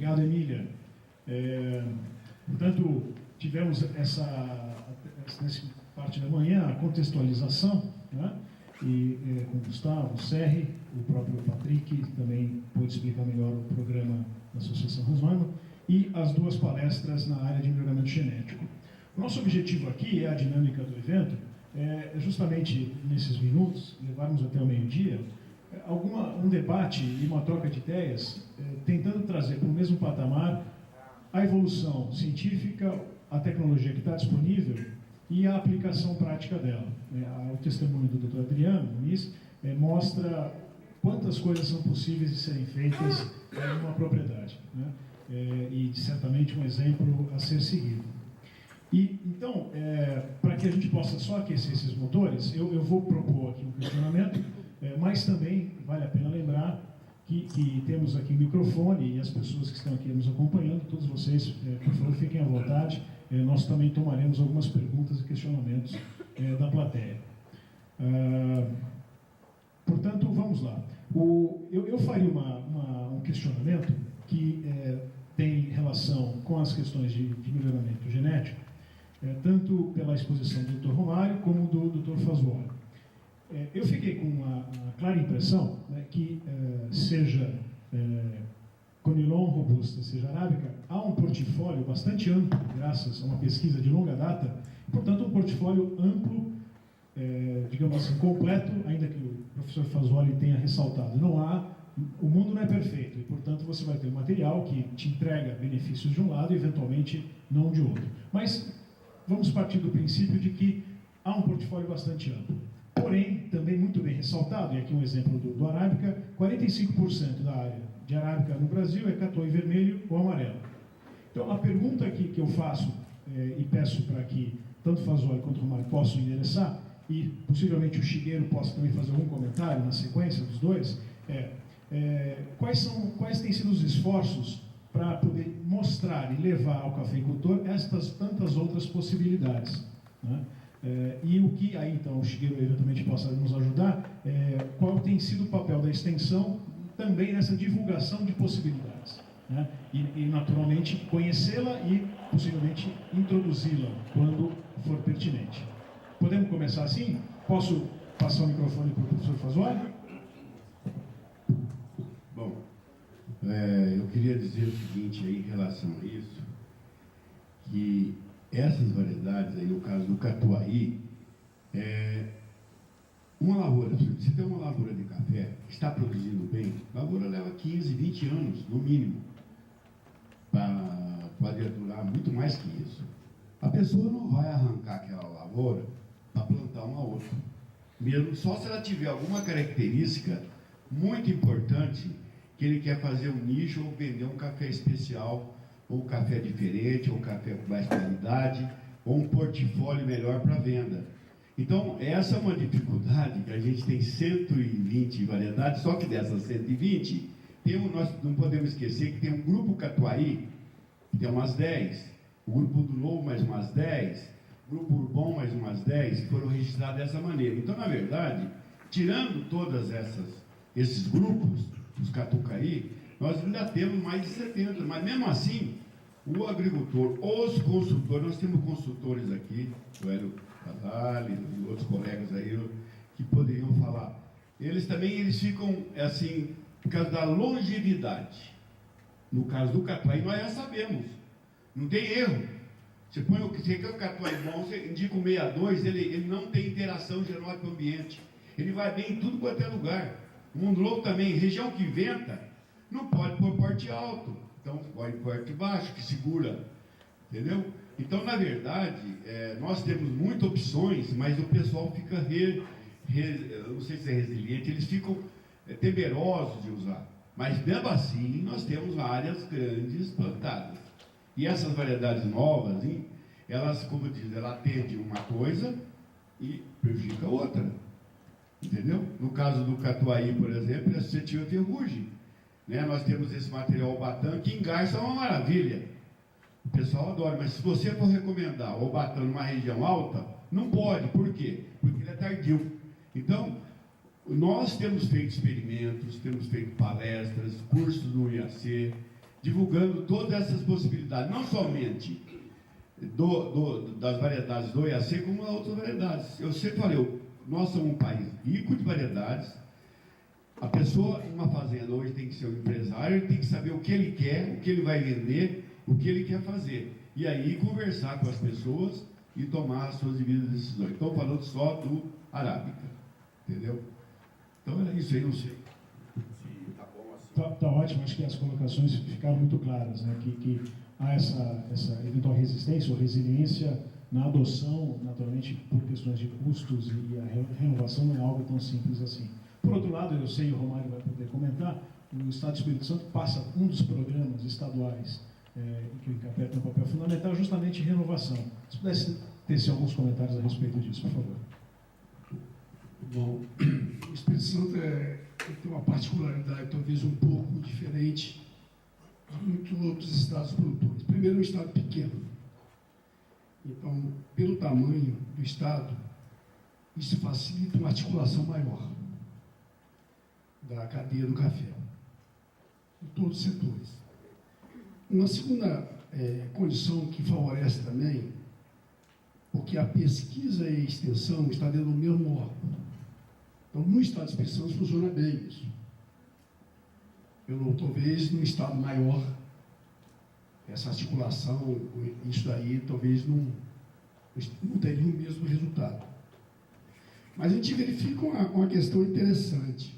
Obrigado, Emília. Portanto, tivemos nessa parte da manhã a contextualização, né? E com o Gustavo, o Serri, o próprio Patrick também pôde explicar melhor o programa da Associação Rosmano, e as duas palestras na área de melhoramento genético. O nosso objetivo aqui é a dinâmica do evento, justamente nesses minutos, levarmos até o meio-dia, um debate e uma troca de ideias, tentando trazer para o mesmo patamar a evolução científica, a tecnologia que está disponível e a aplicação prática dela. O testemunho do Dr. Adriano Muniz mostra quantas coisas são possíveis de serem feitas em uma propriedade, né? E certamente um exemplo a ser seguido. E então, para que a gente possa só aquecer esses motores, eu vou propor aqui um questionamento, mas também vale a pena lembrar que temos aqui o microfone e as pessoas que estão aqui nos acompanhando, todos vocês, por favor, fiquem à vontade. Nós também tomaremos algumas perguntas e questionamentos da plateia. Portanto, vamos lá. Eu faria um questionamento que tem relação com as questões de melhoramento genético, tanto pela exposição do Dr. Romário como do Dr. Fasuoli. Eu fiquei com uma clara impressão, né, que seja Conilon robusta, seja arábica, há um portfólio bastante amplo, graças a uma pesquisa de longa data, portanto um portfólio amplo, digamos assim, completo, ainda que o professor Fasuoli tenha ressaltado. O mundo não é perfeito, e portanto você vai ter um material que te entrega benefícios de um lado e eventualmente não de outro. Mas vamos partir do princípio de que há um portfólio bastante amplo. Porém, também muito bem ressaltado, e aqui um exemplo do Arábica, 45% da área de Arábica no Brasil é catuai vermelho ou amarelo. Então, a pergunta que eu faço, e peço para que tanto o Fasuoli quanto o Romário possam endereçar, e possivelmente o Shigeru possa também fazer algum comentário na sequência dos dois, quais têm sido os esforços para poder mostrar e levar ao cafeicultor estas tantas outras possibilidades, né? E o que aí, então, o Shigeru eventualmente possa nos ajudar, qual tem sido o papel da extensão também nessa divulgação de possibilidades, né? E naturalmente, conhecê-la e, possivelmente, introduzi-la quando for pertinente. Podemos começar assim? Posso passar o microfone para o professor Fasuoli? Bom, eu queria dizer o seguinte aí, em relação a isso, que essas variedades aí, no caso do catuai, uma lavoura, se você tem uma lavoura de café que está produzindo bem, a lavoura leva 15, 20 anos, no mínimo, para poder durar muito mais que isso. A pessoa não vai arrancar aquela lavoura para plantar uma outra, mesmo só se ela tiver alguma característica muito importante, que ele quer fazer um nicho ou vender um café especial, ou café diferente, ou café com mais qualidade, ou um portfólio melhor para venda. Então, essa é uma dificuldade, que a gente tem 120 variedades, só que dessas 120, nós não podemos esquecer que tem um grupo Catuai, que tem umas 10, o grupo do Novo mais umas 10, o grupo Urbão mais umas 10, que foram registrados dessa maneira. Então, na verdade, tirando todas esses grupos, os Catucaí, nós ainda temos mais de 70, mas mesmo assim, o agricultor, os consultores, nós temos consultores aqui, o Hélio Casale e outros colegas aí que poderiam falar. Eles ficam assim, por causa da longevidade. No caso do catuai, nós já sabemos, não tem erro. Você quer o catuai bom, você indica o 62, ele não tem interação genótica com o ambiente. Ele vai bem em tudo quanto é lugar. O mundo louco também, região que venta, não pode pôr porte alto, então pode porte baixo, que segura, entendeu? Então, na verdade, nós temos muitas opções, mas o pessoal fica, não sei se é resiliente, eles ficam temerosos de usar. Mas, mesmo assim, nós temos áreas grandes plantadas. E essas variedades novas, elas, como eu disse, ela atende uma coisa e prejudica outra. Entendeu? No caso do catuai, por exemplo, é suscetível a ferrugem. Né? Nós temos esse material Obatã que engarça uma maravilha. O pessoal adora, mas se você for recomendar o Obatã numa região alta, não pode. Por quê? Porque ele é tardio. Então, nós temos feito experimentos, temos feito palestras, cursos no IAC, divulgando todas essas possibilidades, não somente das variedades do IAC, como das outras variedades. Eu sempre falei, nós somos um país rico de variedades. A pessoa, numa fazenda, hoje tem que ser um empresário, ele tem que saber o que ele quer, o que ele vai vender, o que ele quer fazer. E aí conversar com as pessoas e tomar as suas devidas decisões. Estou falando só do Arábica, entendeu? Então era isso aí, não sei. Tá bom assim. Tá ótimo, acho que as colocações ficaram muito claras, né? Que há essa eventual resistência ou resiliência na adoção, naturalmente, por questões de custos, e a renovação não é algo tão simples assim. Por outro lado, eu sei, o Romário vai poder comentar, o Estado do Espírito Santo passa um dos programas estaduais em que o INCAPé tem um papel fundamental, justamente em renovação. Se pudesse ter alguns comentários a respeito disso, por favor. Bom, o Espírito Santo tem uma particularidade talvez um pouco diferente de muitos outros estados produtores. Primeiro, é um estado pequeno. Então, pelo tamanho do estado, isso facilita uma articulação maior da cadeia do café, em todos os setores. Uma segunda condição que favorece também, porque a pesquisa e a extensão está dentro do mesmo órgão. Então, no estado de Espírito Santo funciona bem isso. Talvez num estado maior, essa articulação, isso aí talvez não teria o mesmo resultado. Mas a gente verifica uma questão interessante.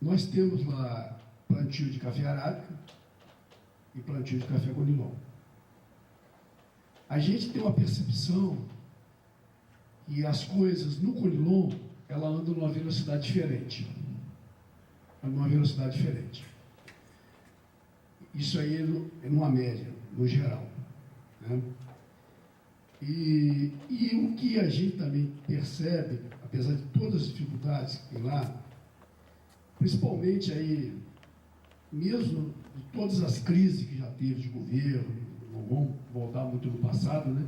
Nós temos lá plantio de café arábica e plantio de café conilon. A gente tem uma percepção que as coisas no conilon, ela anda numa velocidade diferente. Isso aí é numa média, no geral, né? E o que a gente também percebe, apesar de todas as dificuldades que tem lá, principalmente aí, mesmo de todas as crises que já teve de governo, não vamos voltar muito no passado, né?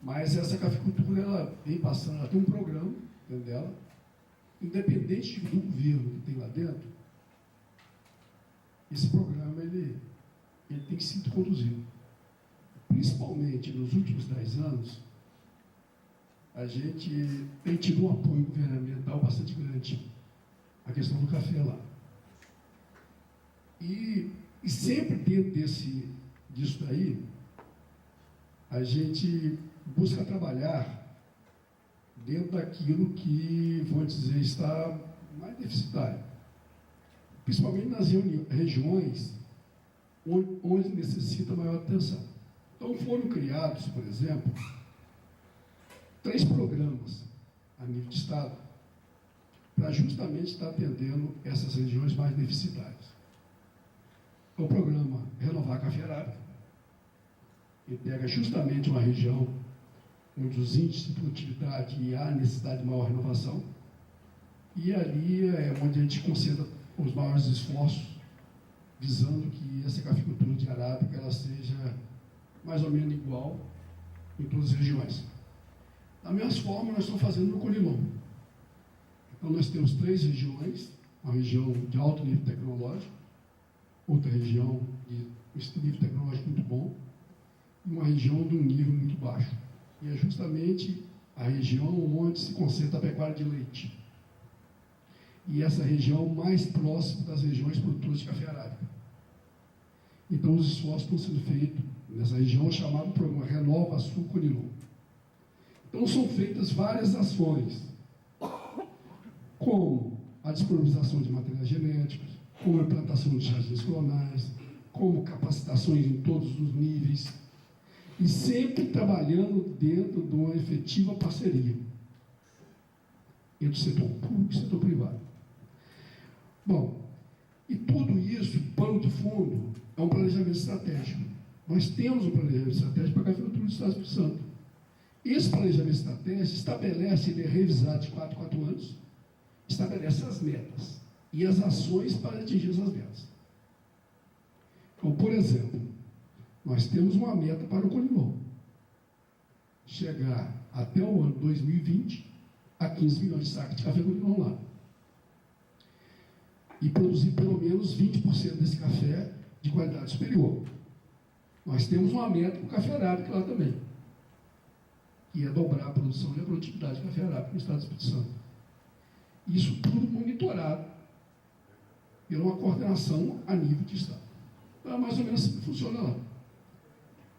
Mas essa cafeicultura, ela vem passando, ela tem um programa dentro dela, independente do governo que tem lá dentro, esse programa ele tem que ser conduzido. Principalmente nos últimos 10 anos, a gente tem tido um apoio governamental bastante grande à questão do café lá. E sempre dentro disso daí, a gente busca trabalhar dentro daquilo que, vou dizer, está mais deficitário. Principalmente nas regiões onde necessita maior atenção. Então foram criados, por exemplo, 3 programas a nível de Estado para justamente estar atendendo essas regiões mais deficitárias. O programa Renovar Café Arábica, que pega justamente uma região onde os índices de produtividade e há necessidade de maior renovação, e ali é onde a gente concentra os maiores esforços, visando que essa cafeicultura de arábica ela seja mais ou menos igual em todas as regiões. Da mesma forma, nós estamos fazendo no conilon. Então, nós temos 3 regiões, uma região de alto nível tecnológico, outra região de um nível tecnológico muito bom, e uma região de um nível muito baixo. E é justamente a região onde se concentra a pecuária de leite. E essa região mais próxima das regiões produtoras de café arábica. Então, os esforços estão sendo feitos nessa região, chamado programa Renova Sul Conilon. Então, são feitas várias ações, como a disponibilização de materiais genéticos, como a implantação de jardins clonais, como capacitações em todos os níveis, e sempre trabalhando dentro de uma efetiva parceria entre o setor público e o setor privado. Bom, e tudo isso, pano de fundo, é um planejamento estratégico. Nós temos um planejamento estratégico para a cafeicultura do Estado do Espírito Santo. Esse planejamento estratégico estabelece, ele é revisado de 4 em 4 anos, estabelece as metas e as ações para atingir essas metas. Então, por exemplo, nós temos uma meta para o conilon. Chegar até o ano 2020 a 15 milhões de sacos de café conilon lá. E produzir pelo menos 20% desse qualidade superior. Nós temos uma meta para o café arábica lá também, que é dobrar a produção e a produtividade do café arábica no estado do Espírito Santo. Isso tudo monitorado pela uma coordenação a nível de estado. Então, mais ou menos assim que funciona lá.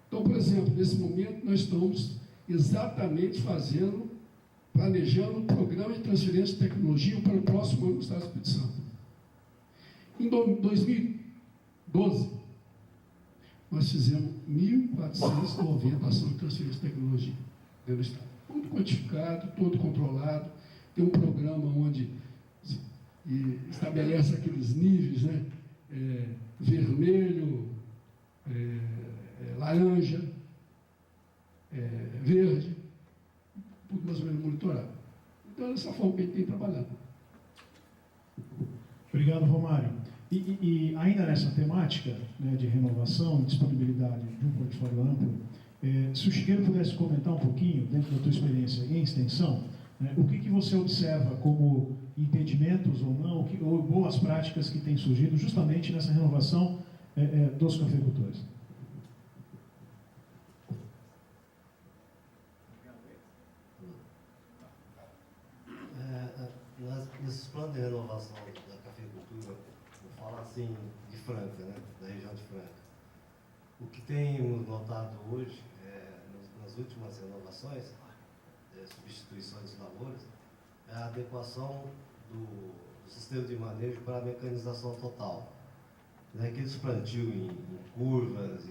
Então, por exemplo, nesse momento nós estamos exatamente planejando um programa de transferência de tecnologia para o próximo ano do estado do Espírito Santo. Em 2012, nós fizemos 1.490 ações de transferência de tecnologia dentro do estado. Tudo quantificado, todo controlado. Tem um programa onde estabelece aqueles níveis, né? Vermelho, laranja, verde, tudo mais ou menos monitorado. Então, é dessa forma que a gente tem trabalhado. Obrigado, Romário. E ainda nessa temática, né, de renovação e disponibilidade de um portfólio amplo, se o Shigeru pudesse comentar um pouquinho, dentro da tua experiência em extensão, né, o que você observa como impedimentos ou não, ou boas práticas que têm surgido justamente nessa renovação dos cafeicultores? Nesses planos de renovação da cafeicultura, vou falar assim de Franca, né, da região de Franca. O que temos notado hoje, nas últimas renovações, substituições de lavouras, é a adequação do sistema de manejo para a mecanização total. Né, aqueles plantios em curvas,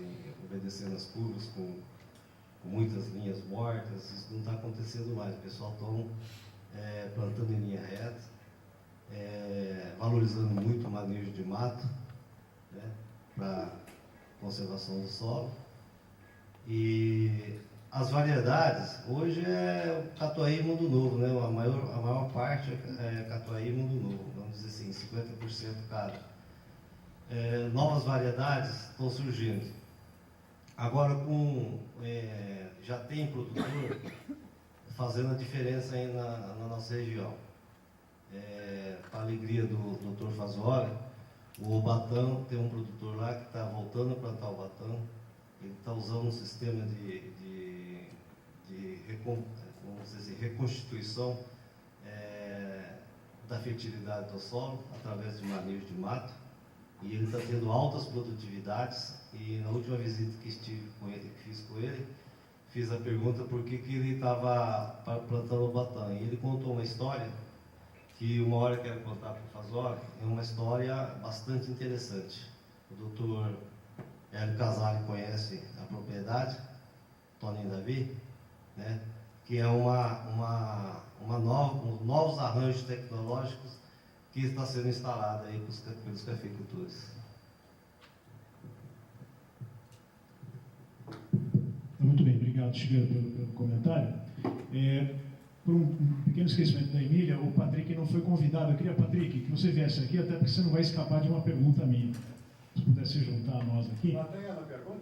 obedecendo as curvas com muitas linhas mortas, isso não está acontecendo mais. O pessoal está plantando em linha reta, valorizando muito o manejo de mato, né, para conservação do solo. E as variedades, hoje é o Catuai Mundo Novo, né? A maior parte é Catuai Mundo Novo, vamos dizer assim, 50% cada. Novas variedades estão surgindo. Agora, já tem produtor fazendo a diferença aí na nossa região. Para a alegria do Dr. Fazoli, o Batão, tem um produtor lá que está voltando a plantar o Batão. Ele está usando um sistema de reconstituição da fertilidade do solo através de manejo de mato. E ele está tendo altas produtividades. E na última visita que fiz com ele, fiz a pergunta por que ele estava plantando o Batão. E ele contou uma história que uma hora eu quero contar para o Fazoli, é uma história bastante interessante. O doutor Hélio Casale conhece a propriedade, Toninho Davi, né, que é novos arranjos tecnológicos que está sendo instalado aí pelos cafeicultores. Muito bem, obrigado, Shigeru, pelo comentário. Por um pequeno esquecimento da Emília, o Patrick não foi convidado. Eu queria, Patrick, que você viesse aqui, até porque você não vai escapar de uma pergunta minha. Se pudesse se juntar a nós aqui. Lá tem a pergunta?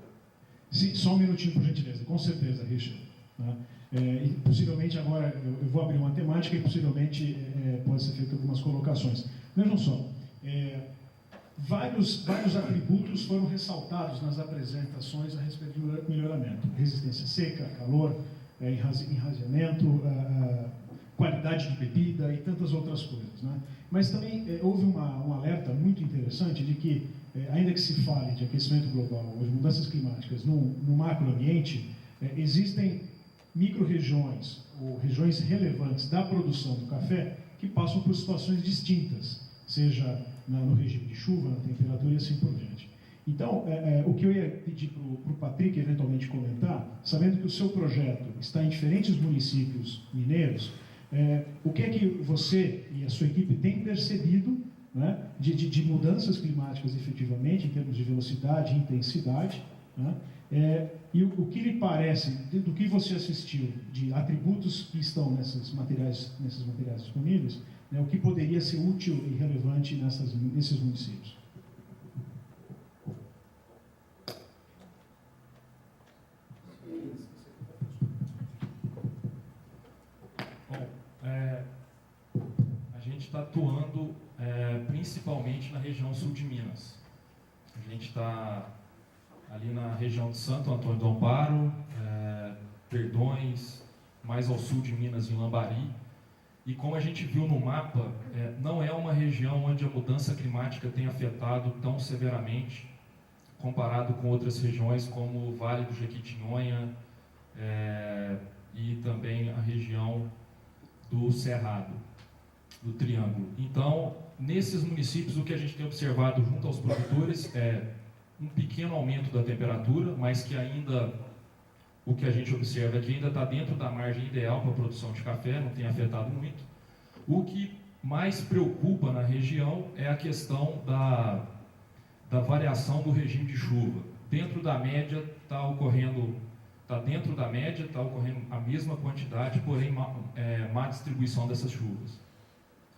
Sim, só um minutinho, por gentileza. Com certeza, Richard. Tá? E possivelmente agora eu vou abrir uma temática e possivelmente pode ser feito algumas colocações. Vejam só, vários atributos foram ressaltados nas apresentações a respeito do melhoramento. Resistência seca, calor, enraizamento, qualidade de bebida e tantas outras coisas, né? Mas também houve um alerta muito interessante de que, ainda que se fale de aquecimento global ou de mudanças climáticas no macroambiente, existem micro-regiões ou regiões relevantes da produção do café que passam por situações distintas, seja no regime de chuva, na temperatura e assim por diante. Então, o que eu ia pedir para o Patrick eventualmente comentar, sabendo que o seu projeto está em diferentes municípios mineiros, o que é que você e a sua equipe têm percebido, né, de mudanças climáticas efetivamente, em termos de velocidade e intensidade, né, e o que lhe parece, do que você assistiu, de atributos que estão nesses materiais disponíveis, né, o que poderia ser útil e relevante nesses municípios? Bom, a gente está atuando principalmente na região sul de Minas. A gente está ali na região de Santo Antônio do Amparo, Perdões, mais ao sul de Minas, em Lambari. E como a gente viu no mapa, não é uma região onde a mudança climática tem afetado tão severamente, comparado com outras regiões como o Vale do Jequitinhonha e também a região do Cerrado, do Triângulo. Então, nesses municípios, o que a gente tem observado junto aos produtores é um pequeno aumento da temperatura, mas que ainda, o que a gente observa é que ainda está dentro da margem ideal para a produção de café, não tem afetado muito. O que mais preocupa na região é a questão da variação do regime de chuva. Dentro da média está ocorrendo a mesma quantidade, porém má distribuição dessas chuvas.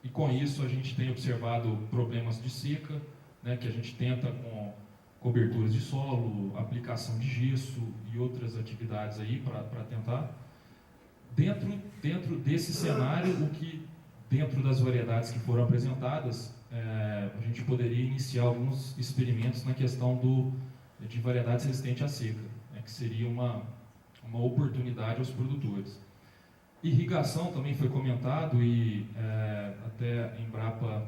E com isso a gente tem observado problemas de seca, né, que a gente tenta com coberturas de solo, aplicação de gesso e outras atividades aí para tentar. Dentro desse cenário, dentro das variedades que foram apresentadas, a gente poderia iniciar alguns experimentos na questão de variedades resistentes à seca, né, que seria uma oportunidade aos produtores. Irrigação também foi comentado e até a Embrapa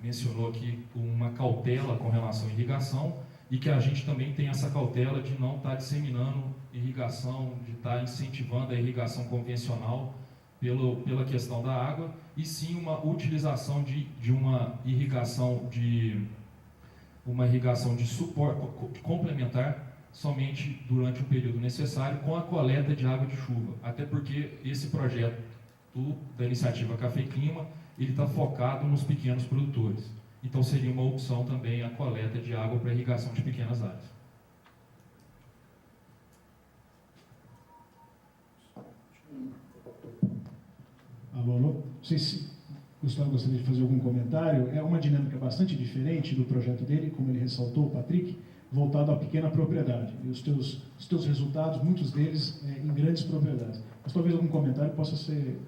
mencionou aqui uma cautela com relação à irrigação e que a gente também tem essa cautela de não estar disseminando irrigação, de estar incentivando a irrigação convencional pela questão da água, e sim uma utilização de uma irrigação de suporte complementar somente durante o período necessário com a coleta de água de chuva, até porque esse projeto da iniciativa Café e Clima, ele está focado nos pequenos produtores. Então seria uma opção também a coleta de água para irrigação de pequenas áreas. Alô, alô? Não sei se Gustavo gostaria de fazer algum comentário. É uma dinâmica bastante diferente do projeto dele, como ele ressaltou, o Patrick, voltado à pequena propriedade. E os teus resultados, muitos deles em grandes propriedades. Mas talvez algum comentário possa ser...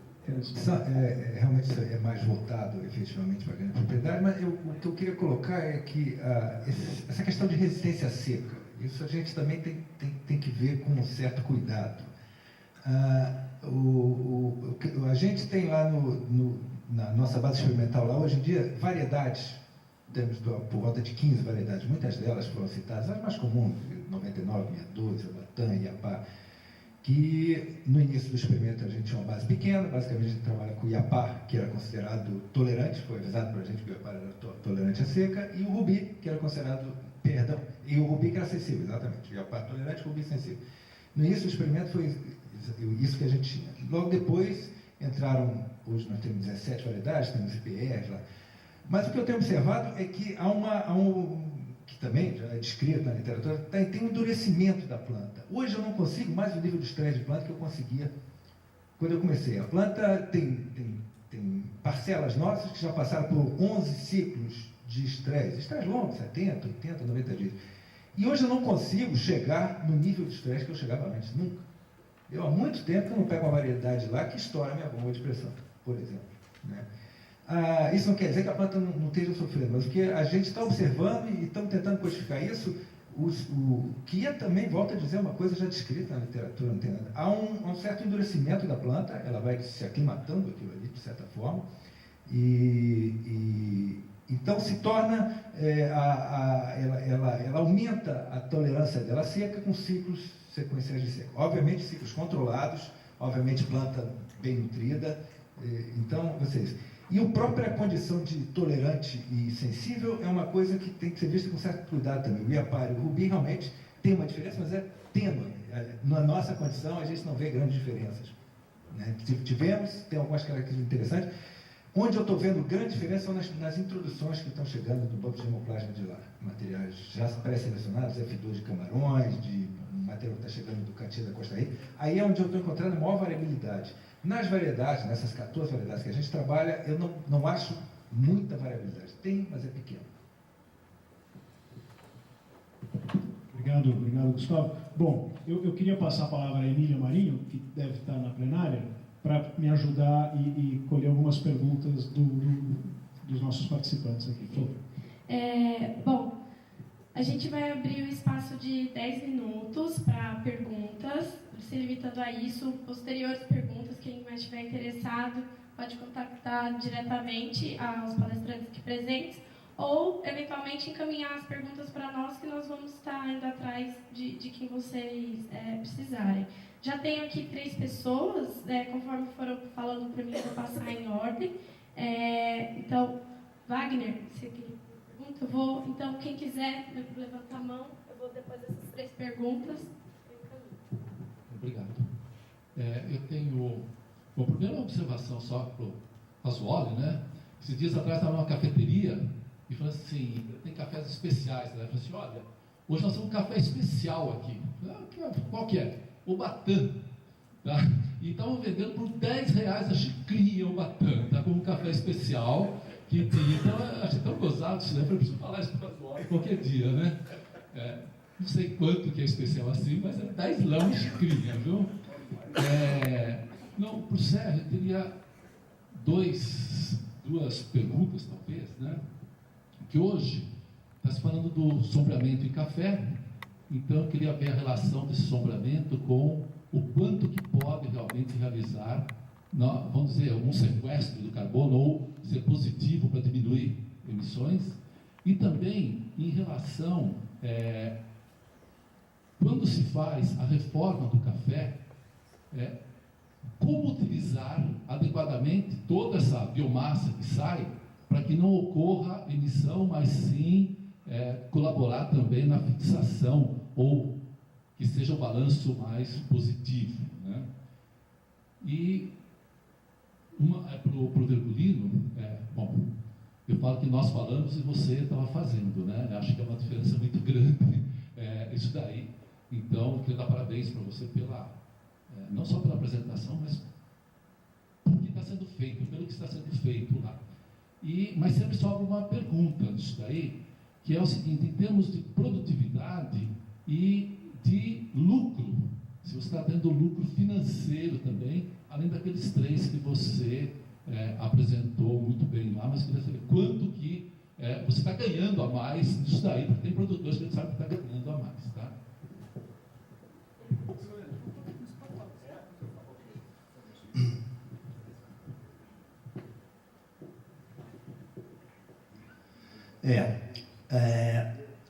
Realmente é mais voltado efetivamente para a grande propriedade, mas o que eu queria colocar é que essa questão de resistência seca, isso a gente também tem que ver com um certo cuidado. A gente tem lá na nossa base experimental, lá hoje em dia, variedades, temos por volta de 15 variedades, muitas delas foram citadas, as mais comuns, 99, 612, Latam, Iapá, que no início do experimento a gente tinha uma base pequena, basicamente a gente trabalha com o Iapá, que era considerado tolerante, foi avisado para a gente que o Iapá era tolerante à seca, e o Rubi, que era considerado, e o Rubi que era sensível, exatamente, o Iapá tolerante, o Rubi sensível. No início do experimento foi isso que a gente tinha. Logo depois entraram, hoje nós temos 17 variedades, temos IPRs lá, mas o que eu tenho observado é que que também já é descrito na literatura, tem um endurecimento da planta. Hoje eu não consigo mais o nível de estresse de planta que eu conseguia quando eu comecei. A planta tem parcelas nossas que já passaram por 11 ciclos de estresse longos, 70, 80, 90 dias. E hoje eu não consigo chegar no nível de estresse que eu chegava antes, nunca. Eu há muito tempo que eu não pego uma variedade lá que estoura a minha bomba de pressão, por exemplo, né? Isso não quer dizer que a planta não esteja sofrendo, mas o que a gente está observando e estamos tentando codificar isso, que é também, volto a dizer, uma coisa já descrita na literatura, não tem nada. Há um certo endurecimento da planta, ela vai se aclimatando aquilo ali, de certa forma, então se torna, ela aumenta a tolerância dela seca com ciclos sequenciais de seca. Obviamente ciclos controlados, obviamente planta bem nutrida, então vocês... E a própria condição de tolerante e sensível é uma coisa que tem que ser vista com certo cuidado também. O Iapá e o Rubi realmente tem uma diferença, mas é tênue. Na nossa condição, a gente não vê grandes diferenças, né? Tem algumas características interessantes. Onde eu estou vendo grande diferença são nas introduções que estão chegando do banco de germoplasma de lá. Materiais já pré-selecionados, F2 de Camarões, de material que está chegando do Cantinho da Costa Rica. Aí é onde eu estou encontrando a maior variabilidade. Nas variedades, nessas 14 variedades que a gente trabalha, eu não acho muita variabilidade. Tem, mas é pequena. Obrigado, Gustavo. Bom, eu queria passar a palavra a Emília Marinho, que deve estar na plenária, para me ajudar e colher algumas perguntas dos nossos participantes aqui. Por favor. Bom, A gente vai abrir o espaço de 10 minutos para perguntas, se limitando a isso. Posteriores perguntas, quem mais estiver interessado pode contactar diretamente aos palestrantes aqui presentes ou, eventualmente, encaminhar as perguntas para nós, que nós vamos estar indo atrás de quem vocês precisarem. Já tenho aqui 3 pessoas, conforme foram falando para mim, eu vou passar em ordem. Então, Wagner, você queria pergunta? Eu vou, então, quem quiser levantar a mão, eu vou depois dessas 3 perguntas. Obrigado. Eu tenho... Bom, primeiro uma observação só para o Rasuoli, né? Esses dias atrás estava numa cafeteria e falou assim, tem cafés especiais, né? Eu falei assim, olha, hoje nós temos um café especial aqui. Qual que é? O Batã. Tá? E estavam vendendo por R$10 a xicrinha o Batã, tá? Como um café especial. Então, eu achei tão gozado isso, né? Eu falei, preciso falar isso para o Rasuoli qualquer dia, né? Não sei quanto que é especial assim, mas é R$10 a xicrinha, viu? Não, para o Sérgio, eu teria duas perguntas, talvez, né? Que hoje está se falando do sombreamento em café, então eu queria ver a relação desse sombreamento com o quanto que pode realmente realizar, vamos dizer, um sequestro do carbono ou ser positivo para diminuir emissões, e também em relação, quando se faz a reforma do café, como utilizar adequadamente toda essa biomassa que sai para que não ocorra emissão, mas sim colaborar também na fixação ou que seja um balanço mais positivo, né? E para o Virgulino, bom, eu falo que nós falamos e você estava fazendo, né? Eu acho que é uma diferença muito grande isso daí. Então, eu quero dar parabéns para você não só pela apresentação, mas por que está sendo feito, pelo que está sendo feito lá. Mas sempre sobra uma pergunta nisso daí, que é o seguinte, em termos de produtividade e de lucro, se você está tendo lucro financeiro também, além daqueles 3 que você apresentou muito bem lá, mas eu queria saber quanto que você está ganhando a mais nisso daí, porque tem produtores que a gente sabe que está ganhando a mais, tá?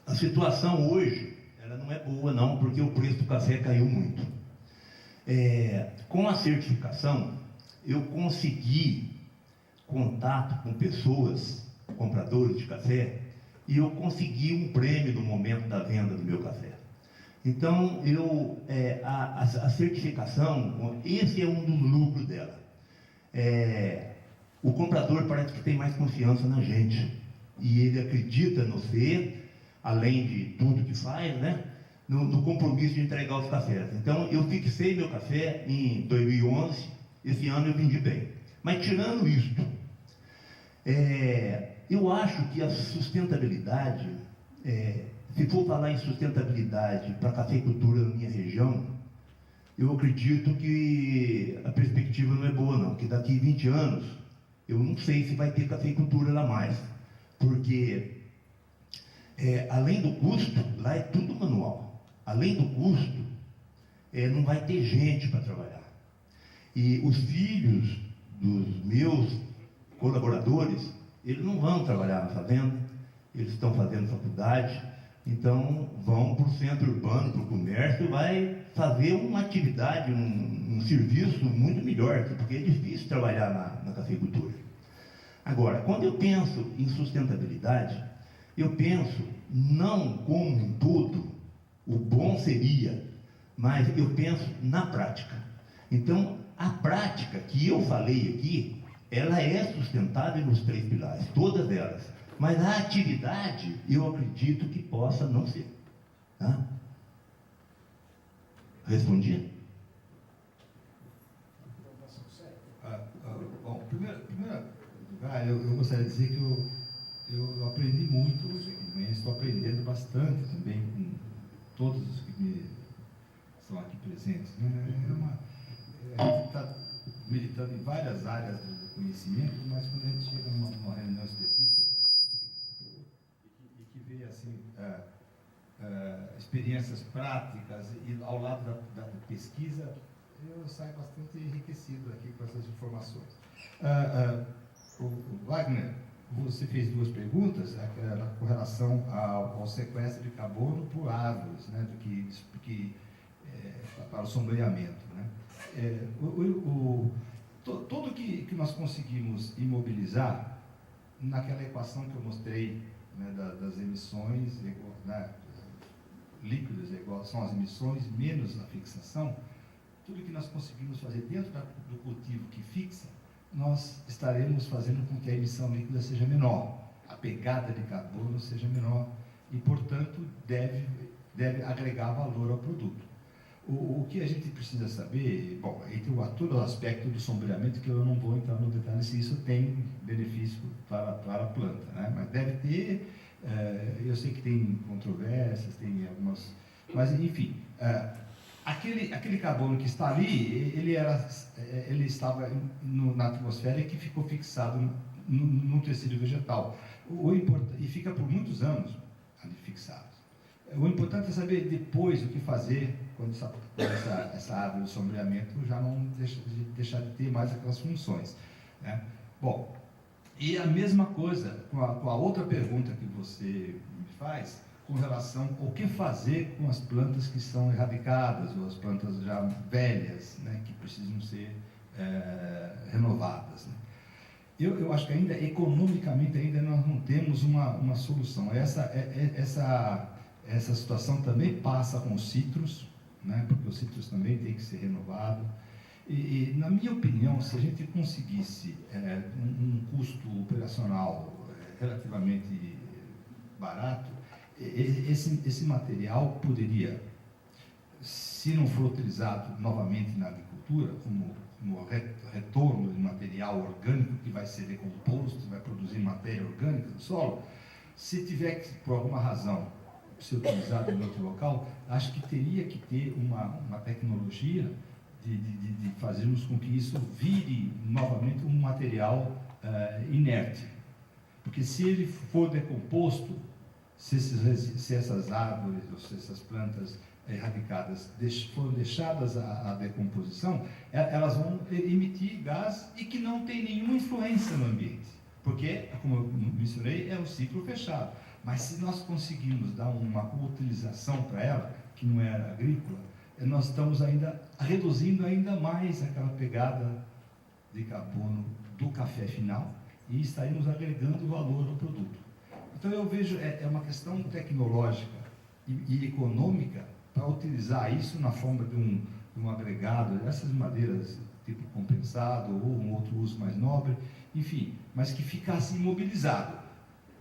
A situação hoje, ela não é boa não, porque o preço do café caiu muito. Com a certificação, eu consegui contato com pessoas, compradores de café, e eu consegui um prêmio no momento da venda do meu café. Então, a certificação, esse é um dos lucros dela. O comprador parece que tem mais confiança na gente. E ele acredita no ser, além de tudo que faz, né? No compromisso de entregar os cafés. Então, eu fixei meu café em 2011, esse ano eu vendi bem. Mas tirando isto, eu acho que a sustentabilidade, se for falar em sustentabilidade para a cafeicultura na minha região, eu acredito que a perspectiva não é boa não, que daqui 20 anos, eu não sei se vai ter cafeicultura lá mais, porque além do custo, lá é tudo manual, além do custo, não vai ter gente para trabalhar. E os filhos dos meus colaboradores, eles não vão trabalhar na fazenda, eles estão fazendo faculdade, então vão para o centro urbano, para o comércio, vai fazer uma atividade, um serviço muito melhor, porque é difícil trabalhar na cafeicultura. Agora, quando eu penso em sustentabilidade, eu penso não como um todo, o bom seria, mas eu penso na prática. Então, a prática que eu falei aqui, ela é sustentável nos 3 pilares, todas elas. Mas a atividade, eu acredito que possa não ser. Tá? Respondi? Bom, primeiro lugar, eu gostaria de dizer que eu aprendi muito hoje aqui de manhã, estou aprendendo bastante também com todos os que estão aqui presentes. Né? A gente está meditando em várias áreas do conhecimento, mas quando a gente chega numa reunião específica e que vê assim, experiências práticas e ao lado da pesquisa, eu saio bastante enriquecido aqui com essas informações. O Wagner, você fez duas perguntas com relação ao sequestro de carbono por árvores, né, para o sombreamento. Né? Tudo que nós conseguimos imobilizar naquela equação que eu mostrei, né, das emissões, né, líquidas são as emissões menos a fixação, tudo que nós conseguimos fazer dentro do cultivo que fixa, nós estaremos fazendo com que a emissão líquida seja menor, a pegada de carbono seja menor e, portanto, deve agregar valor ao produto. O que a gente precisa saber, bom, aí tem todo o aspecto do sombreamento, que eu não vou entrar no detalhe se isso tem benefício para a planta, né? Mas deve ter, eu sei que tem controvérsias, tem algumas, mas enfim, aquele carbono que está ali, ele estava na atmosfera e que ficou fixado no tecido vegetal, e fica por muitos anos ali fixado. O importante é saber depois o que fazer quando essa árvore de sombreamento já não deixar de ter mais aquelas funções, né? Bom, e a mesma coisa com a outra pergunta que você me faz, com relação ao que fazer com as plantas que são erradicadas, ou as plantas já velhas, né, que precisam ser renovadas, né? Eu acho que ainda, economicamente, ainda nós não temos uma solução. Essa situação também passa com os citros, né, porque o citros também tem que ser renovado. E, na minha opinião, se a gente conseguisse um custo operacional relativamente barato, esse material poderia, se não for utilizado novamente na agricultura, como retorno de material orgânico que vai ser decomposto, vai produzir matéria orgânica do solo, se tiver que, por alguma razão, ser utilizado em outro local, acho que teria que ter uma tecnologia de fazermos com que isso vire novamente um material inerte. Porque se ele for decomposto, se essas árvores ou se essas plantas erradicadas foram deixadas à decomposição, elas vão emitir gás e que não tem nenhuma influência no ambiente. Porque, como eu mencionei, é um ciclo fechado. Mas se nós conseguirmos dar uma utilização para ela, que não é agrícola, nós estamos ainda reduzindo ainda mais aquela pegada de carbono do café final e estaremos agregando valor ao produto. Então eu vejo, é uma questão tecnológica e econômica para utilizar isso na forma de um agregado, essas madeiras tipo compensado ou um outro uso mais nobre, enfim, mas que ficasse imobilizado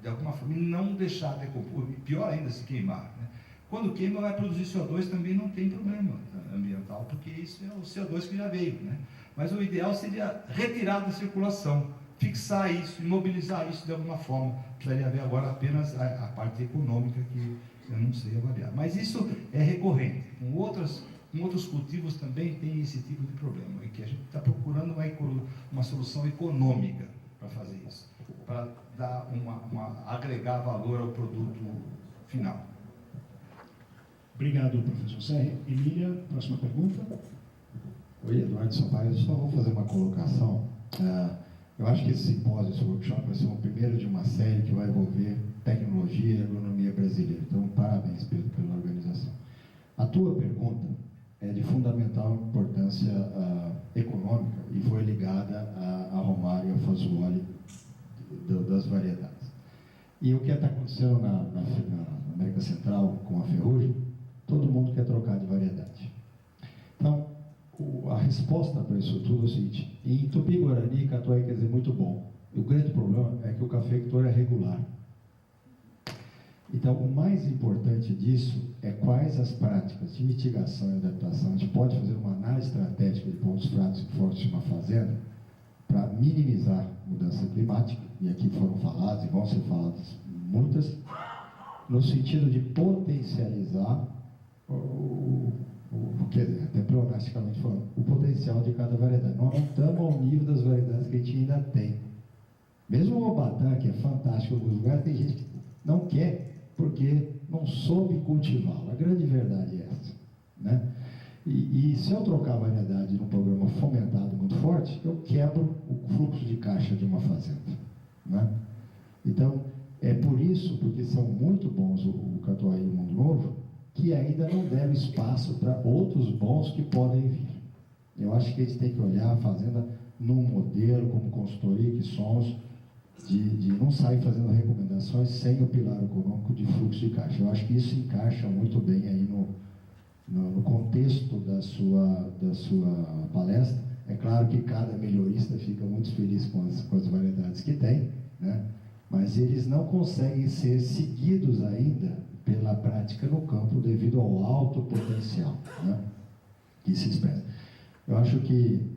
de alguma forma, e não deixar decompor, pior ainda se queimar, né? Quando queima vai produzir CO2 também não tem problema ambiental, porque isso é o CO2 que já veio, né? Mas o ideal seria retirar da circulação, fixar isso, imobilizar isso de alguma forma. Precisaria haver agora apenas a parte econômica que eu não sei avaliar. Mas isso é recorrente. Com outros cultivos também tem esse tipo de problema, e que a gente está procurando uma solução econômica para fazer isso, para dar agregar valor ao produto final. Obrigado, professor Serri. Emília, próxima pergunta. Oi, Eduardo Sampaio. Eu só vou fazer uma colocação. Eu acho que esse simpósio, esse workshop, vai ser o primeiro de uma série que vai envolver tecnologia e agronomia brasileira. Então, parabéns pela organização. A tua pergunta é de fundamental importância econômica e foi ligada a Romário e a Fasuoli das variedades. E o que está acontecendo na América Central com a ferrugem, todo mundo quer trocar de variedade. Então, a resposta para isso tudo é o seguinte: em Tupi-Guarani, Catuai quer dizer muito bom. O grande problema é que o cafeicultor é regular. Então, o mais importante disso é quais as práticas de mitigação e adaptação. A gente pode fazer uma análise estratégica de pontos fracos e fortes de uma fazenda para minimizar a mudança climática, e aqui foram faladas e vão ser faladas muitas, no sentido de potencializar quer dizer, até pleonasticamente falando, o potencial de cada variedade. Nós não estamos ao nível das variedades que a gente ainda tem. Mesmo o Obatã, que é fantástico em alguns lugares, tem gente que não quer, porque não soube cultivá-lo. A grande verdade é essa, né? E se eu trocar a variedade num programa fomentado muito forte, eu quebro o fluxo de caixa de uma fazenda, né? Então, é por isso, porque são muito bons o Catuai e o Mundo Novo, que ainda não deram espaço para outros bons que podem vir. Eu acho que a gente tem que olhar a fazenda num modelo, como consultoria que somos, de não sair fazendo recomendações sem o pilar econômico de fluxo de caixa. Eu acho que isso encaixa muito bem aí no contexto da sua palestra. É claro que cada melhorista fica muito feliz com as variedades que tem, né? Mas eles não conseguem ser seguidos ainda pela prática no campo devido ao alto potencial, né, que se espera. Eu acho que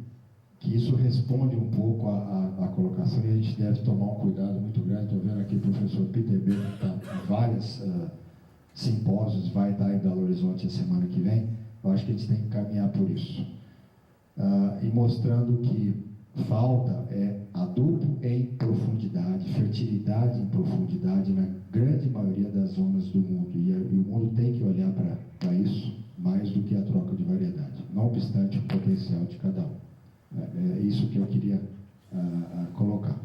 isso responde um pouco à colocação e a gente deve tomar um cuidado muito grande. Estou vendo aqui o professor Peter B, que está em vários simpósios, vai estar em Belo Horizonte a semana que vem. Eu acho que a gente tem que caminhar por isso. E mostrando que falta adubo em profundidade, fertilidade em profundidade na grande maioria das zonas do mundo. E o mundo tem que olhar para isso mais do que a troca de variedade, não obstante o potencial de cada um. É isso que eu queria colocar.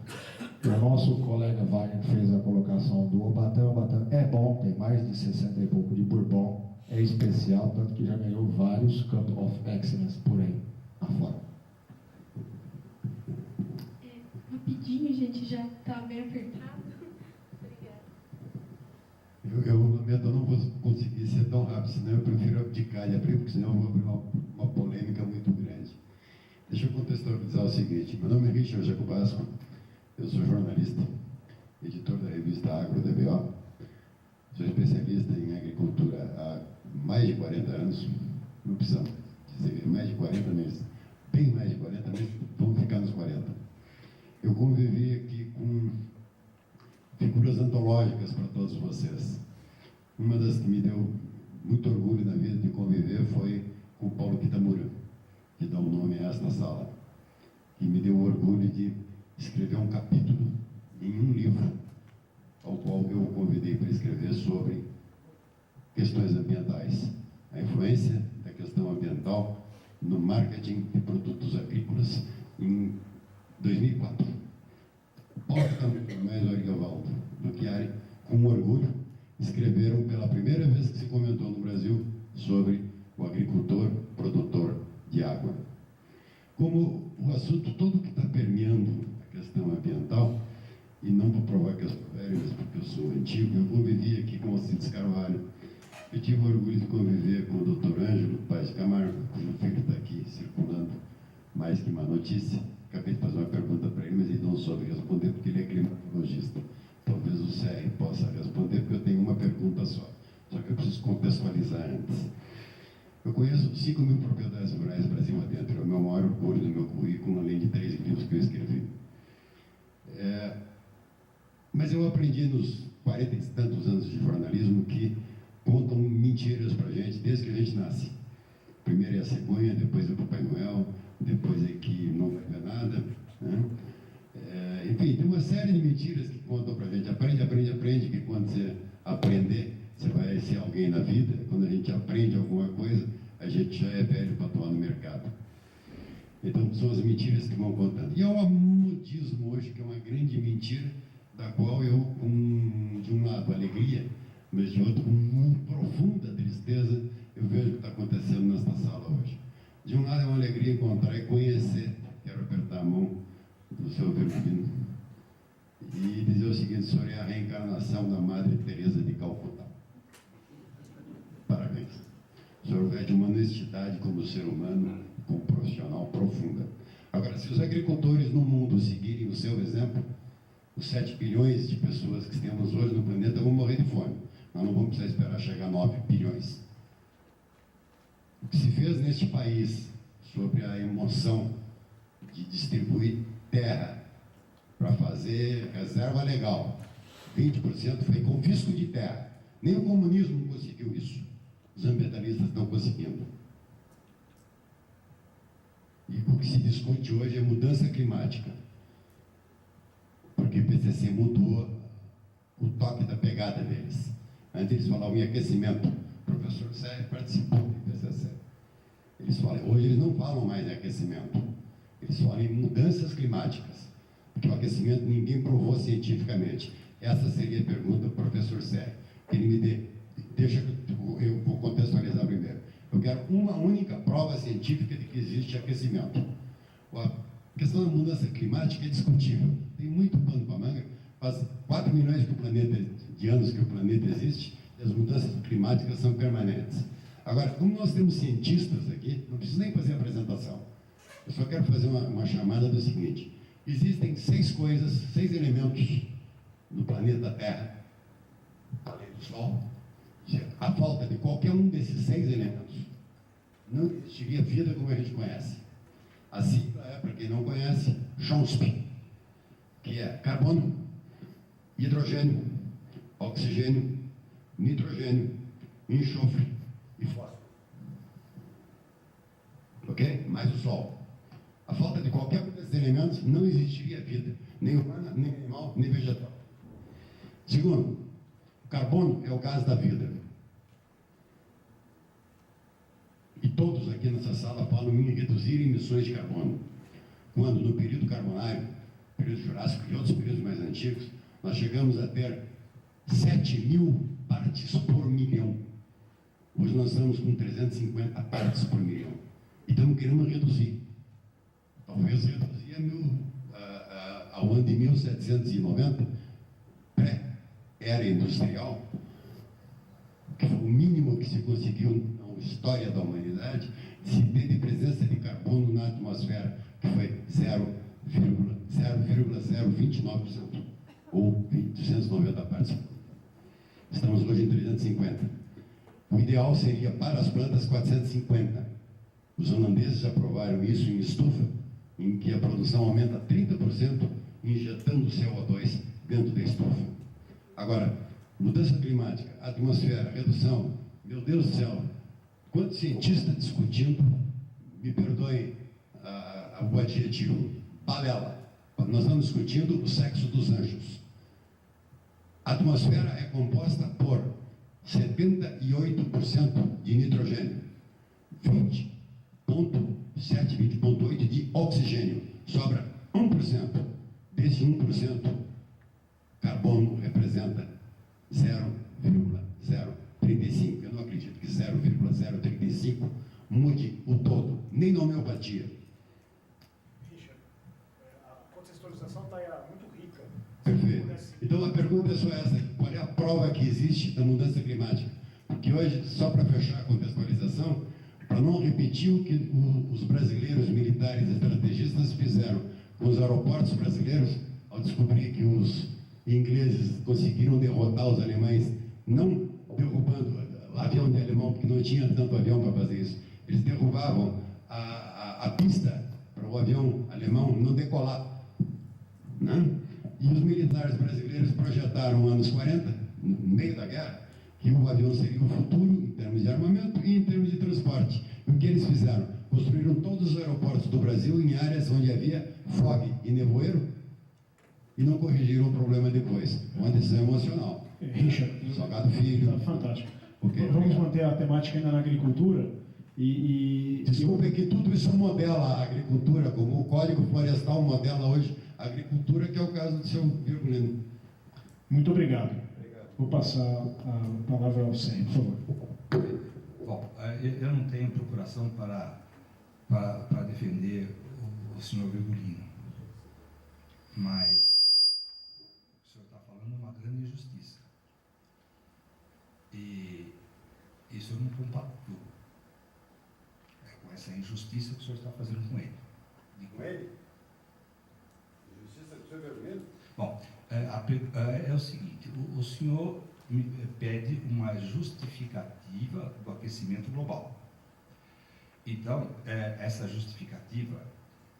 O nosso colega Wagner fez a colocação do Obatã. Obatã é bom, tem mais de 60 e pouco de Bourbon, é especial, tanto que já ganhou vários Cup of Excellence por aí afora. Rapidinho, gente, já está bem apertado. Obrigada. Eu lamento, eu não vou conseguir ser tão rápido, senão eu prefiro abdicar de abrir, porque senão eu vou abrir uma polêmica muito grande. Deixa eu contextualizar o seguinte: meu nome é Richard Jacobasco, eu sou jornalista, editor da revista Agro DBO, sou especialista em agricultura há mais de 40 anos, não precisamos dizer mais de 40 meses, bem mais de 40 meses, vamos ficar nos 40. Eu convivi aqui com figuras antológicas para todos vocês. Uma das que me deu muito orgulho na vida de conviver foi com o Paulo Kitamura, que dá o nome a esta sala, que me deu o orgulho de escrever um capítulo em um livro, ao qual eu o convidei para escrever sobre questões ambientais, a influência da questão ambiental no marketing de produtos agrícolas em 2004. Paulo mais o Ariovaldo do Chiari, com orgulho, escreveram pela primeira vez que se comentou no Brasil sobre o agricultor produtor de água. Como o assunto todo que está permeando a questão ambiental, e não vou provar que eu sou velho, mas porque eu sou antigo, eu convivi aqui com o Alcides Carvalho. Eu tive o orgulho de conviver com o Dr. Ângelo Paz de Camargo, cujo filho está aqui circulando mais que uma notícia. Acabei de fazer uma pergunta para ele, mas ele não soube responder porque ele é climatologista. Talvez o CR possa responder, porque eu tenho uma pergunta só. Só que eu preciso contextualizar antes. Eu conheço 5 mil propriedades rurais Brasil adentro. É o meu maior orgulho do meu currículo, além de 3 livros que eu escrevi. Mas eu aprendi nos 40 e tantos anos de jornalismo que contam mentiras para a gente desde que a gente nasce. Primeiro é a cegonha, depois é o Papai Noel, depois é que não vai ver nada, né? Enfim, tem uma série de mentiras que contam para a gente. Aprende, que quando você aprender, você vai ser alguém na vida. Quando a gente aprende alguma coisa, a gente já é velho para atuar no mercado. Então, são as mentiras que vão contando. E há um modismo hoje, que é uma grande mentira, da qual eu, de um lado, alegria, mas de outro, com muito profunda tristeza, eu vejo o que está acontecendo nesta sala hoje. De um lado é uma alegria encontrar e conhecer, quero apertar a mão do seu Virgulino, e dizer o seguinte: o senhor é a reencarnação da Madre Teresa de Calcutá. Parabéns. O senhor veste uma honestidade como ser humano, como profissional profunda. Agora, se os agricultores no mundo seguirem o seu exemplo, os 7 bilhões de pessoas que temos hoje no planeta vão morrer de fome. Nós não vamos precisar esperar chegar a 9 bilhões. O que se fez neste país sobre a emoção de distribuir terra para fazer reserva legal, 20% foi confisco de terra. Nem o comunismo conseguiu isso. Os ambientalistas estão conseguindo. E o que se discute hoje é mudança climática. Porque o IPCC mudou o toque da pegada deles. Antes eles falavam em aquecimento. O professor Sérgio participou do IPCC. Hoje eles não falam mais em aquecimento. Eles falam em mudanças climáticas. Porque o aquecimento ninguém provou cientificamente. Essa seria a pergunta do professor Sérgio. Ele me dê. Deixa que eu vou contextualizar primeiro. Eu quero uma única prova científica de que existe aquecimento. A questão da mudança climática é discutível. Tem muito pano para manga. Faz 4 milhões de anos que o planeta existe e as mudanças climáticas são permanentes. Agora, como nós temos cientistas aqui, não preciso nem fazer a apresentação. Eu só quero fazer uma chamada do seguinte. Existem 6 elementos no planeta Terra, além do Sol. A falta de qualquer um desses 6 elementos, não existiria vida como a gente conhece. A sigla é, para quem não conhece, JONSP, que é carbono, hidrogênio, oxigênio, nitrogênio, enxofre e fósforo. Ok? Mais o Sol. A falta de qualquer um desses elementos não existiria vida, nem humana, nem animal, nem vegetal. Segundo, o carbono é o gás da vida. E todos aqui nessa sala falam em reduzir emissões de carbono. Quando, no período carbonário, período jurássico e outros períodos mais antigos, nós chegamos a ter 7.000 partes por milhão. Hoje nós estamos com 350 partes por milhão. E estamos querendo reduzir. Talvez reduzir ao ano de 1790, pré-era industrial, que foi o mínimo que se conseguiu na história da humanidade, de se ter de presença de carbono na atmosfera, que foi 0,029%, ou 290 partes. Estamos hoje em 350. O ideal seria, para as plantas, 450. Os holandeses aprovaram isso em estufa, em que a produção aumenta 30%, injetando CO2 dentro da estufa. Agora, mudança climática, atmosfera, redução, meu Deus do céu, quantos cientistas discutindo, me perdoem o adjetivo, balela. Nós estamos discutindo o sexo dos anjos. A atmosfera é composta por 78% de nitrogênio, 20,8% de oxigênio, sobra 1%. Desse 1%, carbono representa 0,035. Eu não acredito que 0,035 mude o todo, nem na homeopatia. Richard, a contextualização está muito rica. Perfeito. Então a pergunta é só essa: qual é a prova que existe da mudança climática? Porque hoje, só para fechar a contextualização, para não repetir o que os brasileiros militares e estrategistas fizeram com os aeroportos brasileiros, ao descobrir que os ingleses conseguiram derrotar os alemães, não derrubando avião de alemão, porque não tinha tanto avião para fazer isso. Eles derrubavam a pista para o avião alemão não decolar. Né? E os militares brasileiros projetaram nos anos 40, no meio da guerra, que o avião seria o futuro em termos de armamento e em termos de transporte. E o que eles fizeram? Construíram todos os aeroportos do Brasil em áreas onde havia fog e nevoeiro e não corrigiram o problema depois. Uma decisão emocional. Richard, Salgado Filho. Tá fantástico. Okay, vamos obrigado. manter a temática ainda na agricultura. Desculpe que tudo isso modela a agricultura, como o Código Florestal modela hoje a agricultura, que é o caso do seu Virgulino. Muito obrigado. Vou passar a palavra ao Sérgio, por favor. Bom, eu não tenho procuração para defender o senhor Virgulino, mas o senhor está falando uma grande injustiça. E isso eu não compactuo com essa injustiça que o senhor está fazendo com ele. Com ele? Injustiça com o senhor Virgulino? Bom, é o seguinte, o senhor me pede uma justificativa do aquecimento global. Então, essa justificativa,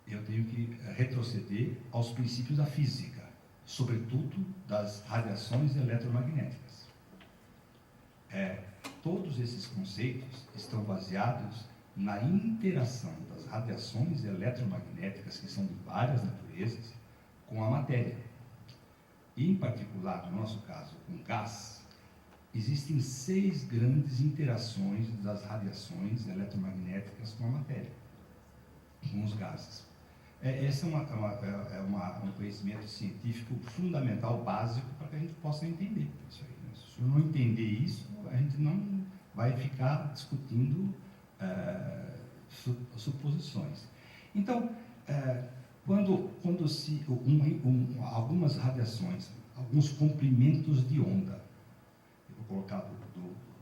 eu tenho que retroceder aos princípios da física, sobretudo das radiações eletromagnéticas. Todos esses conceitos estão baseados na interação das radiações eletromagnéticas, que são de várias naturezas, com a matéria. E, em particular, no nosso caso, com gás, existem 6 grandes interações das radiações eletromagnéticas com a matéria, com os gases. Esse é um conhecimento científico fundamental, básico, para que a gente possa entender isso aí, né? Se eu não entender isso, a gente não vai ficar discutindo suposições. Então, quando se algumas radiações, alguns comprimentos de onda, eu vou colocar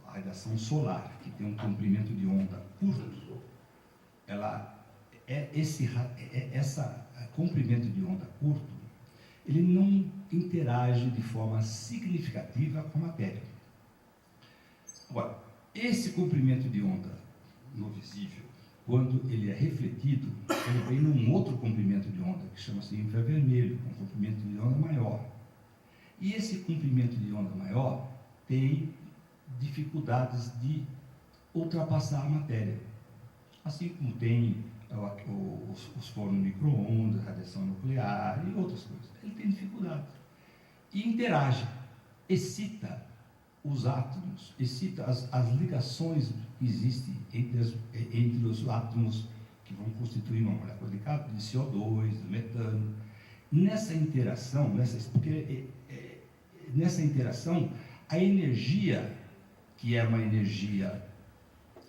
a radiação solar, que tem um comprimento de onda curto, esse comprimento de onda curto, ele não interage de forma significativa com a matéria. Agora, esse comprimento de onda no visível, quando ele é refletido, ele vem num outro comprimento de onda, que chama-se infravermelho, um comprimento de onda maior. E esse comprimento de onda maior tem dificuldades de ultrapassar a matéria. Assim como tem os fornos micro-ondas, radiação nuclear e outras coisas. Ele tem dificuldades. E interage, excita os átomos, excita as ligações que existem entre os átomos que vão constituir uma molécula de CO2, de metano. Nessa interação, a energia, que é uma energia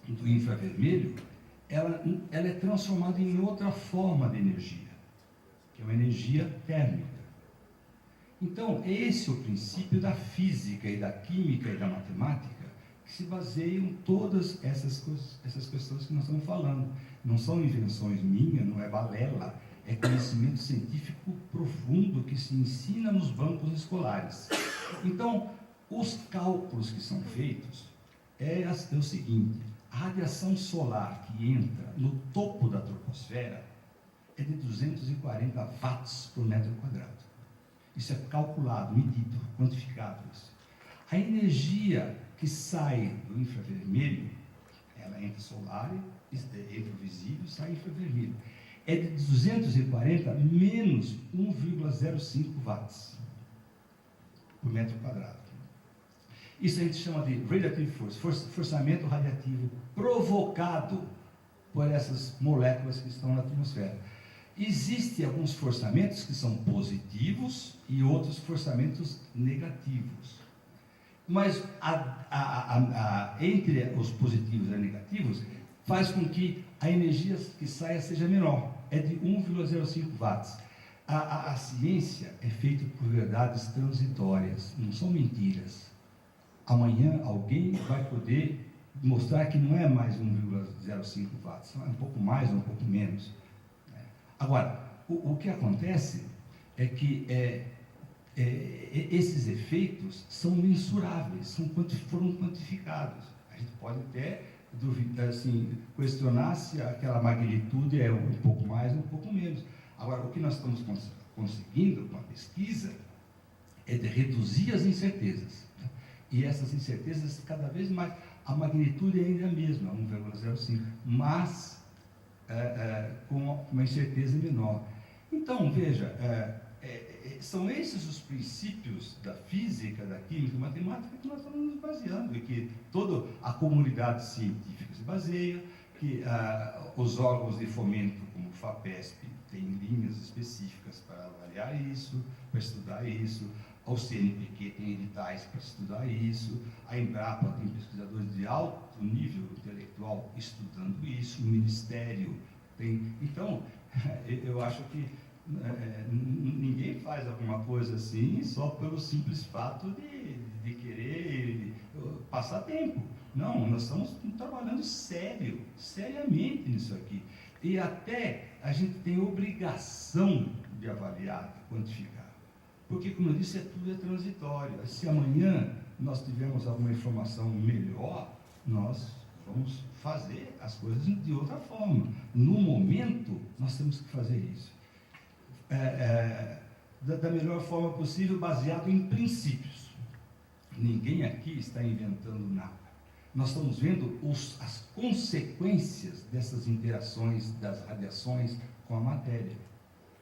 do infravermelho, ela é transformada em outra forma de energia, que é uma energia térmica. Então, esse é o princípio da física e da química e da matemática que se baseiam todas essas questões que nós estamos falando. Não são invenções minhas, não é balela, é conhecimento científico profundo que se ensina nos bancos escolares. Então, os cálculos que são feitos é o seguinte: a radiação solar que entra no topo da troposfera é de 240 watts por metro quadrado. Isso é calculado, medido, quantificado isso. A energia que sai do infravermelho, ela entra solar, entra visível e sai infravermelho, é de 240 menos 1,05 watts por metro quadrado. Isso a gente chama de radiative force, forçamento radiativo provocado por essas moléculas que estão na atmosfera. Existem alguns forçamentos que são positivos e outros forçamentos negativos. Mas entre os positivos e os negativos, faz com que a energia que saia seja menor, é de 1,05 watts. A ciência é feita por verdades transitórias, não são mentiras. Amanhã alguém vai poder mostrar que não é mais 1,05 watts, é um pouco mais ou um pouco menos. Agora, o que acontece é que esses efeitos são mensuráveis, foram quantificados. A gente pode até duvidar, assim, questionar se aquela magnitude é um pouco mais ou um pouco menos. Agora, o que nós estamos conseguindo com a pesquisa é de reduzir as incertezas. Né? E essas incertezas, cada vez mais, a magnitude ainda é a mesma, 1,05, mas com uma incerteza menor. Então, veja, são esses os princípios da física, da química e matemática que nós estamos nos baseando, e que toda a comunidade científica se baseia, que os órgãos de fomento, como o FAPESP, têm linhas específicas para avaliar isso, para estudar isso, o CNPq tem editais para estudar isso, a Embrapa tem pesquisadores de alto nível intelectual estudando isso, o Ministério tem. Então, eu acho que ninguém faz alguma coisa assim só pelo simples fato de querer passar tempo. Não, nós estamos trabalhando seriamente nisso aqui. E até a gente tem obrigação de avaliar, de quantificar. Porque, como eu disse, tudo é transitório. Se amanhã nós tivermos alguma informação melhor, nós vamos fazer as coisas de outra forma. No momento, nós temos que fazer isso. Da melhor forma possível, baseado em princípios. Ninguém aqui está inventando nada. Nós estamos vendo as consequências dessas interações, das radiações com a matéria.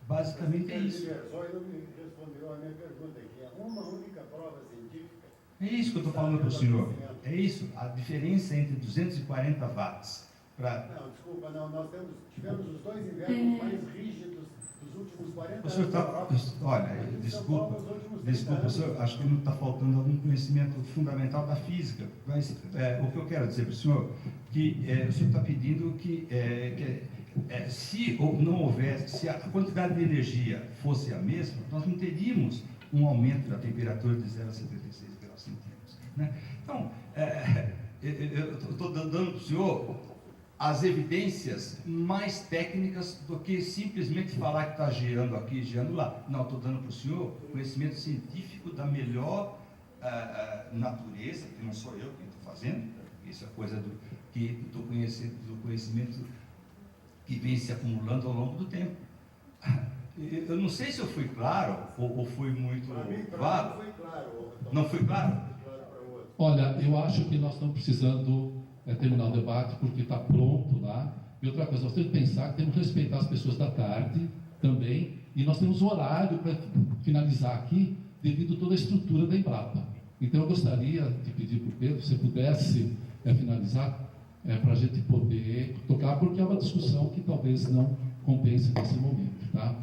Basicamente é isso. Só ele me respondeu a minha pergunta aqui. Há uma única prova científica É isso que eu estou falando para o senhor. É isso, a diferença entre 240 watts para... Não, desculpa, não, nós tivemos os 2 invernos mais rígidos dos últimos 40 O senhor anos. olha, desculpa, senhor, acho que não está faltando algum conhecimento fundamental da física. Mas o que eu quero dizer para o senhor, que o senhor está pedindo que se não houvesse, se a quantidade de energia fosse a mesma, nós não teríamos um aumento da temperatura de 0 a 76 graus centígrados. Né? Então, eu estou dando para o senhor as evidências mais técnicas do que simplesmente falar que está geando aqui, geando lá. Não, estou dando para o senhor conhecimento científico da melhor natureza, que não sou eu quem estou fazendo, isso é coisa do conhecimento que vem se acumulando ao longo do tempo. Eu não sei se eu fui claro ou fui muito vago. Não foi claro. Não foi claro? Olha, eu acho que nós estamos precisando terminar o debate porque está pronto lá. E outra coisa, nós temos que pensar que temos que respeitar as pessoas da tarde também. E nós temos um horário para finalizar aqui devido a toda a estrutura da Embrapa. Então eu gostaria de pedir para o Pedro, se pudesse finalizar, para a gente poder tocar, porque é uma discussão que talvez não compense nesse momento, tá?